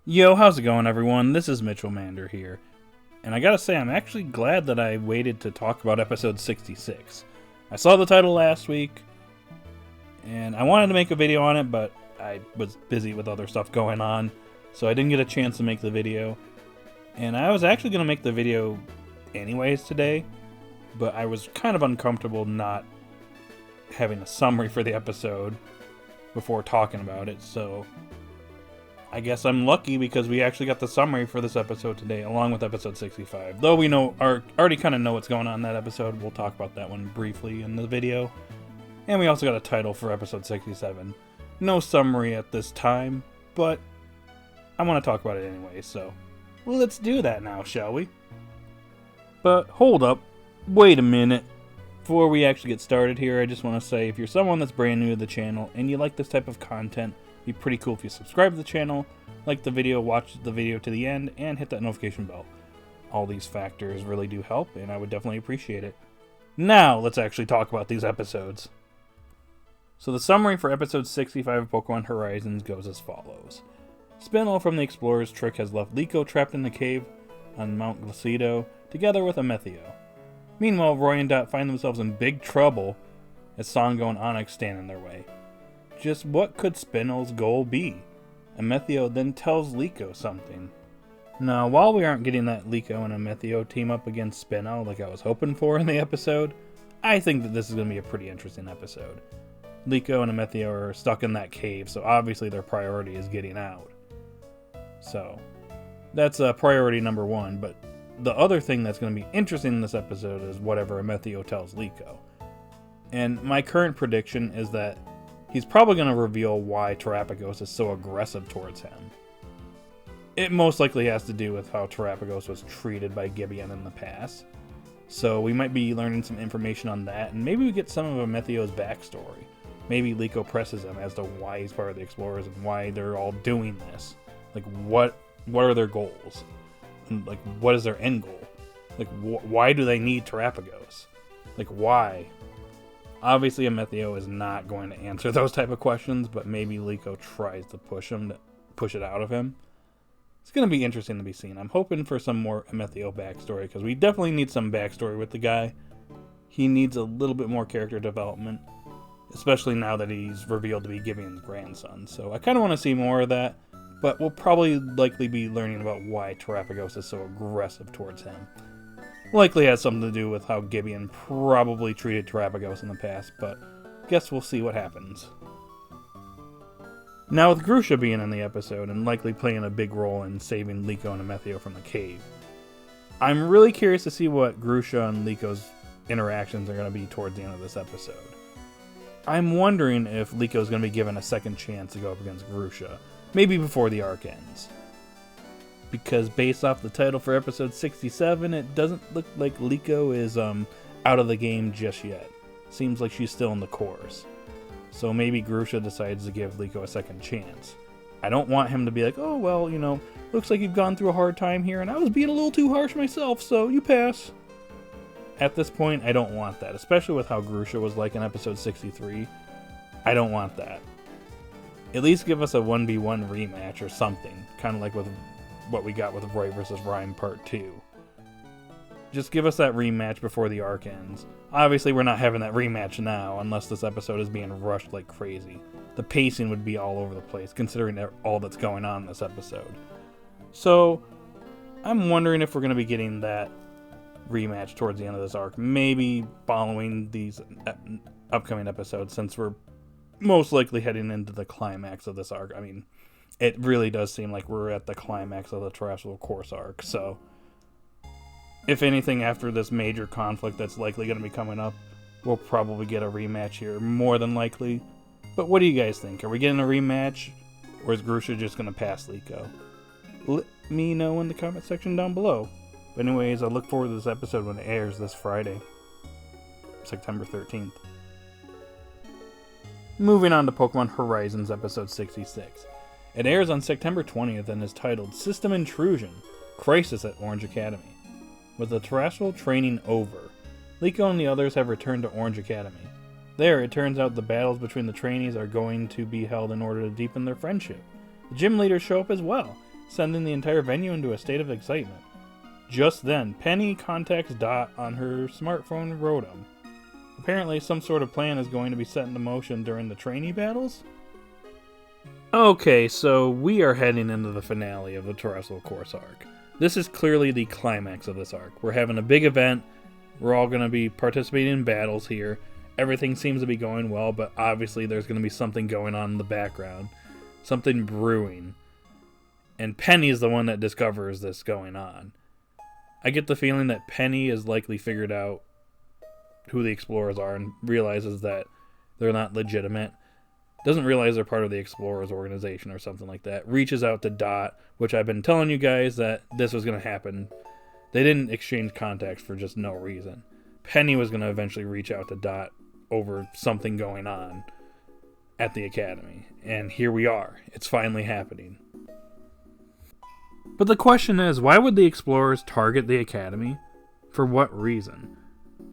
Yo, how's it going, everyone? This is Mitchell Mander here. And I gotta say, I'm actually glad that I waited to talk about episode 66. I saw the title last week, and I wanted to make a video on it, but I was busy with other stuff going on, so I didn't get a chance to make the video. And I was actually going to make the video anyways today, but I was kind of uncomfortable not having a summary for the episode before talking about it, so I guess I'm lucky because we actually got the summary for this episode today, along with episode 65. Though we already kind of know what's going on in that episode, we'll talk about that one briefly in the video. And we also got a title for episode 67. No summary at this time, but I want to talk about it anyway, so let's do that now, shall we? But hold up, wait a minute. Before we actually get started here, I just want to say if you're someone that's brand new to the channel and you like this type of content, it'd be pretty cool if you subscribe to the channel, like the video, watch the video to the end, and hit that notification bell. All these factors really do help, and I would definitely appreciate it. Now, let's actually talk about these episodes. So the summary for episode 65 of Pokémon Horizons goes as follows. Spinel from the Explorer's Trick has left Liko trapped in the cave on Mount Glacido, together with Amethio. Meanwhile, Roy and Dot find themselves in big trouble as Songo and Onyx stand in their way. Just what could Spinel's goal be? Amethio then tells Liko something. Now, while we aren't getting that Liko and Amethio team up against Spinel like I was hoping for in the episode, I think that this is going to be a pretty interesting episode. Liko and Amethio are stuck in that cave, so obviously their priority is getting out. So, that's priority number one, but the other thing that's going to be interesting in this episode is whatever Amethio tells Liko. And my current prediction is that he's probably going to reveal why Terapagos is so aggressive towards him. It most likely has to do with how Terapagos was treated by Gibeon in the past. So we might be learning some information on that, and maybe we get some of Amethio's backstory. Maybe Liko presses him as to why he's part of the Explorers and why they're all doing this. Like, what are their goals? And, like, what is their end goal? Like, why do they need Terapagos? Like, why? Obviously, Amethio is not going to answer those type of questions, but maybe Liko tries to push it out of him. It's going to be interesting to be seen. I'm hoping for some more Amethio backstory, because we definitely need some backstory with the guy. He needs a little bit more character development, especially now that he's revealed to be Gibeon's grandson. So I kind of want to see more of that, but we'll probably likely be learning about why Terapagos is so aggressive towards him. Likely has something to do with how Gibeon probably treated Terapagos in the past, but guess we'll see what happens. Now with Grusha being in the episode and likely playing a big role in saving Liko and Amethio from the cave, I'm really curious to see what Grusha and Liko's interactions are going to be towards the end of this episode. I'm wondering if Liko is going to be given a second chance to go up against Grusha, maybe before the arc ends. Because based off the title for episode 67, it doesn't look like Liko is out of the game just yet. Seems like she's still in the course. So maybe Grusha decides to give Liko a second chance. I don't want him to be like, oh, well, looks like you've gone through a hard time here, and I was being a little too harsh myself, so you pass. At this point, I don't want that, especially with how Grusha was like in episode 63. I don't want that. At least give us a 1v1 rematch or something, kind of like with what we got with Roy vs. Rhyme Part 2. Just give us that rematch before the arc ends. Obviously, we're not having that rematch now, unless this episode is being rushed like crazy. The pacing would be all over the place, considering all that's going on in this episode. So, I'm wondering if we're going to be getting that rematch towards the end of this arc. Maybe following these upcoming episodes, since we're most likely heading into the climax of this arc. I mean, it really does seem like we're at the climax of the Terrestrial Course arc, so if anything, after this major conflict that's likely going to be coming up, we'll probably get a rematch here, more than likely. But what do you guys think? Are we getting a rematch, or is Grusha just going to pass Liko? Let me know in the comment section down below. But anyways, I look forward to this episode when it airs this Friday, September 13th. Moving on to Pokemon Horizons episode 66. It airs on September 20th and is titled System Intrusion, Crisis at Orange Academy. With the terrestrial training over, Liko and the others have returned to Orange Academy. There, it turns out the battles between the trainees are going to be held in order to deepen their friendship. The gym leaders show up as well, sending the entire venue into a state of excitement. Just then, Penny contacts Dot on her smartphone Rotom. Apparently, some sort of plan is going to be set into motion during the trainee battles? Okay, so we are heading into the finale of the Terrestrial Course arc. This is clearly the climax of this arc. We're having a big event. We're all going to be participating in battles here. Everything seems to be going well, but obviously there's going to be something going on in the background. Something brewing. And Penny is the one that discovers this going on. I get the feeling that Penny has likely figured out who the Explorers are and realizes that they're not legitimate. Doesn't realize they're part of the Explorers organization or something like that. Reaches out to Dot, which I've been telling you guys that this was going to happen. They didn't exchange contacts for just no reason. Penny was going to eventually reach out to Dot over something going on at the Academy. And here we are. It's finally happening. But the question is, why would the Explorers target the Academy? For what reason?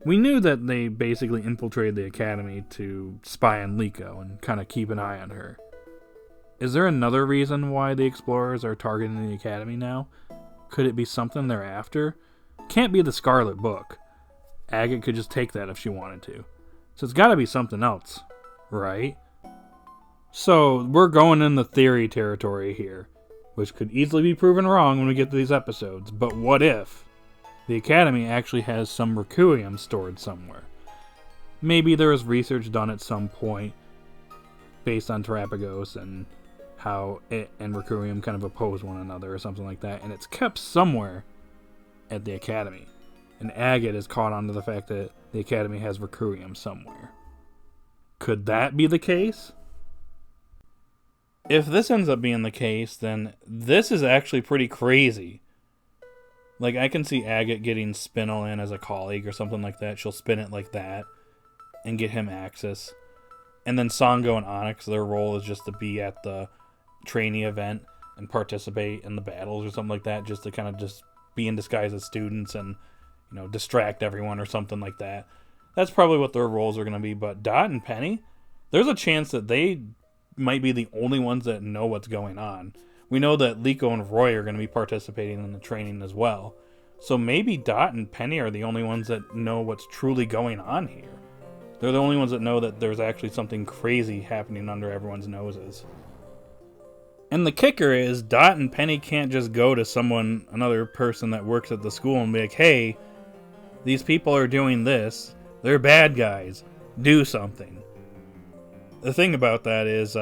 We knew that they basically infiltrated the Academy to spy on Liko and kind of keep an eye on her. Is there another reason why the Explorers are targeting the Academy now? Could it be something they're after? Can't be the Scarlet Book. Agate could just take that if she wanted to. So it's gotta be something else, right? So, we're going in the theory territory here, which could easily be proven wrong when we get to these episodes, but what if the Academy actually has some Requiem stored somewhere? Maybe there was research done at some point based on Terapagos and how it and Requiem kind of oppose one another or something like that, and it's kept somewhere at the Academy. And Agate is caught onto the fact that the Academy has Requiem somewhere. Could that be the case? If this ends up being the case, then this is actually pretty crazy. Like, I can see Agate getting Spinel in as a colleague or something like that. She'll spin it like that and get him access. And then Sango and Onyx, their role is just to be at the trainee event and participate in the battles or something like that, just to kind of just be in disguise as students and, you know, distract everyone or something like that. That's probably what their roles are going to be. But Dot and Penny, there's a chance that they might be the only ones that know what's going on. We know that Liko and Roy are going to be participating in the training as well. So maybe Dot and Penny are the only ones that know what's truly going on here. They're the only ones that know that there's actually something crazy happening under everyone's noses. And the kicker is, Dot and Penny can't just go to another person that works at the school and be like, hey, these people are doing this. They're bad guys. Do something. The thing about that is,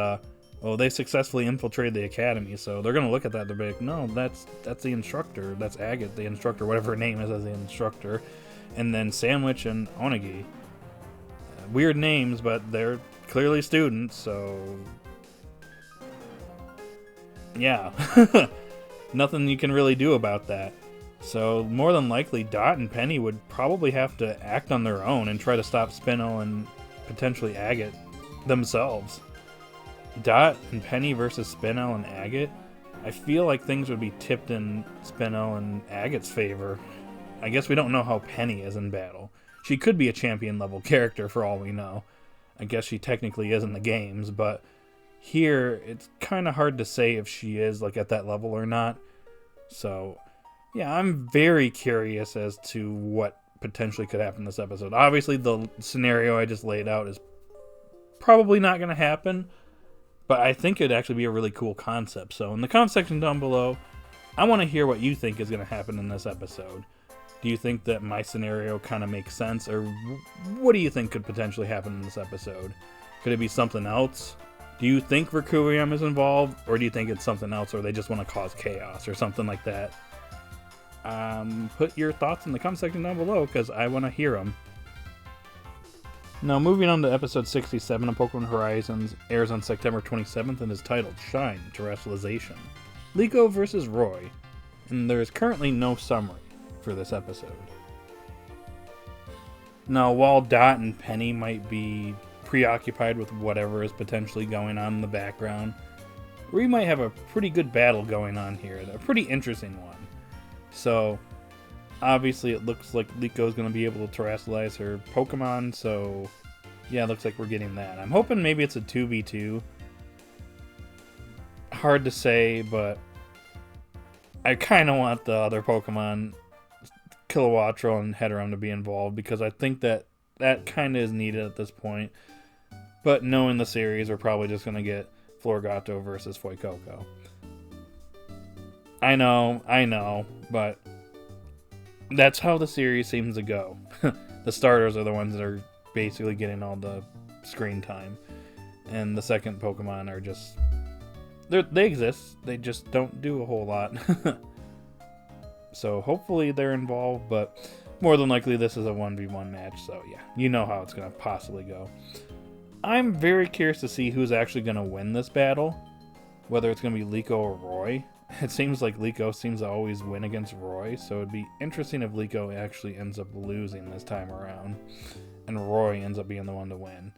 they successfully infiltrated the Academy, so they're going to look at that, they'll be like, no, that's the instructor, that's Agate, the instructor, whatever her name is as the instructor, and then Sandwich and Onigi. Weird names, but they're clearly students, so yeah. Nothing you can really do about that. So more than likely, Dot and Penny would probably have to act on their own and try to stop Spinel and potentially Agate themselves. Dot and Penny versus Spinel and Agate, I feel like things would be tipped in Spinel and Agate's favor. I guess we don't know how Penny is in battle. She could be a champion level character for all we know. I guess she technically is in the games, but here it's kind of hard to say if she is like at that level or not. So yeah, I'm very curious as to what potentially could happen in this episode. Obviously the scenario I just laid out is probably not going to happen, but I think it'd actually be a really cool concept. So in the comment section down below, I want to hear what you think is going to happen in this episode. Do you think that my scenario kind of makes sense? Or what do you think could potentially happen in this episode? Could it be something else? Do you think Requiem is involved? Or do you think it's something else, or they just want to cause chaos or something like that? Put your thoughts in the comment section down below, because I want to hear them. Now, moving on to episode 67 of Pokémon Horizons, airs on September 27th and is titled Shine Terrestrialization. Liko versus Roy, and there is currently no summary for this episode. Now, while Dot and Penny might be preoccupied with whatever is potentially going on in the background, we might have a pretty good battle going on here, a pretty interesting one. So, obviously, it looks like Liko is going to be able to terrestrialize her Pokemon, so yeah, it looks like we're getting that. I'm hoping maybe it's a 2v2. Hard to say, but I kind of want the other Pokemon, Kilowattrel and Heterum, to be involved because I think that kind of is needed at this point. But knowing the series, we're probably just going to get Florgato versus Fuecoco. I know, but that's how the series seems to go. The starters are the ones that are basically getting all the screen time. And the second Pokemon are just... They exist, they just don't do a whole lot. So hopefully they're involved, but more than likely this is a 1v1 match, so yeah, you know how it's going to possibly go. I'm very curious to see who's actually going to win this battle, whether it's going to be Liko or Roy. It seems like Liko seems to always win against Roy, so it'd be interesting if Liko actually ends up losing this time around, and Roy ends up being the one to win.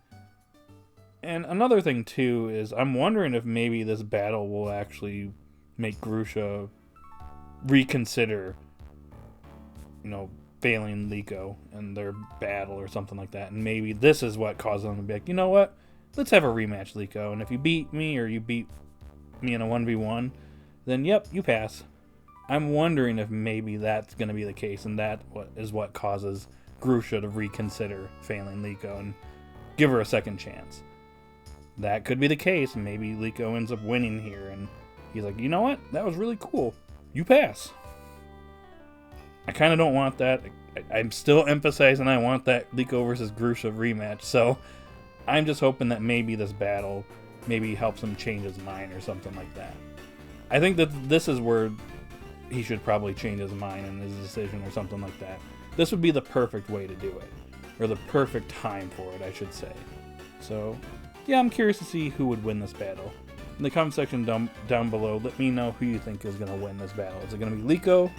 And another thing, too, is I'm wondering if maybe this battle will actually make Grusha reconsider, failing Liko in their battle or something like that. And maybe this is what caused them to be like, you know what? Let's have a rematch, Liko. And if you beat me or you beat me in a 1v1, then yep, you pass. I'm wondering if maybe that's going to be the case, and that is what causes Grusha to reconsider failing Liko and give her a second chance. That could be the case. Maybe Liko ends up winning here, and he's like, you know what? That was really cool. You pass. I kind of don't want that. I'm still emphasizing I want that Liko versus Grusha rematch, so I'm just hoping that maybe this battle maybe helps him change his mind or something like that. I think that this is where he should probably change his mind and his decision or something like that. This would be the perfect way to do it, or the perfect time for it, I should say. So, yeah, I'm curious to see who would win this battle. In the comment section down below, let me know who you think is going to win this battle. Is it going to be Liko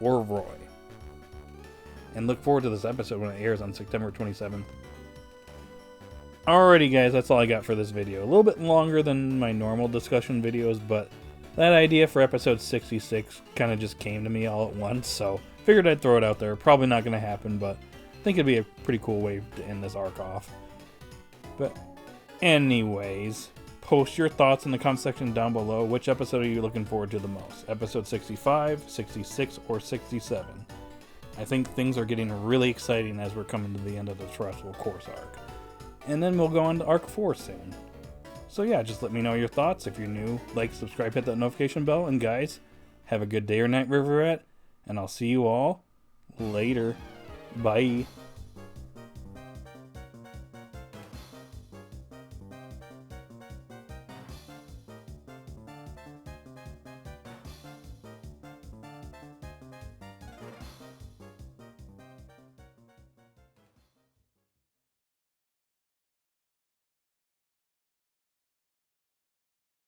or Roy? And look forward to this episode when it airs on September 27th. Alrighty guys, that's all I got for this video. A little bit longer than my normal discussion videos, but that idea for episode 66 kind of just came to me all at once, so figured I'd throw it out there. Probably not going to happen, but I think it'd be a pretty cool way to end this arc off. But anyways, post your thoughts in the comment section down below. Which episode are you looking forward to the most? Episode 65, 66, or 67? I think things are getting really exciting as we're coming to the end of the Terrestrial Course arc. And then we'll go on to Arc 4 soon. So yeah, just let me know your thoughts. If you're new, like, subscribe, hit that notification bell. And guys, have a good day or night wherever you're at. And I'll see you all later. Bye.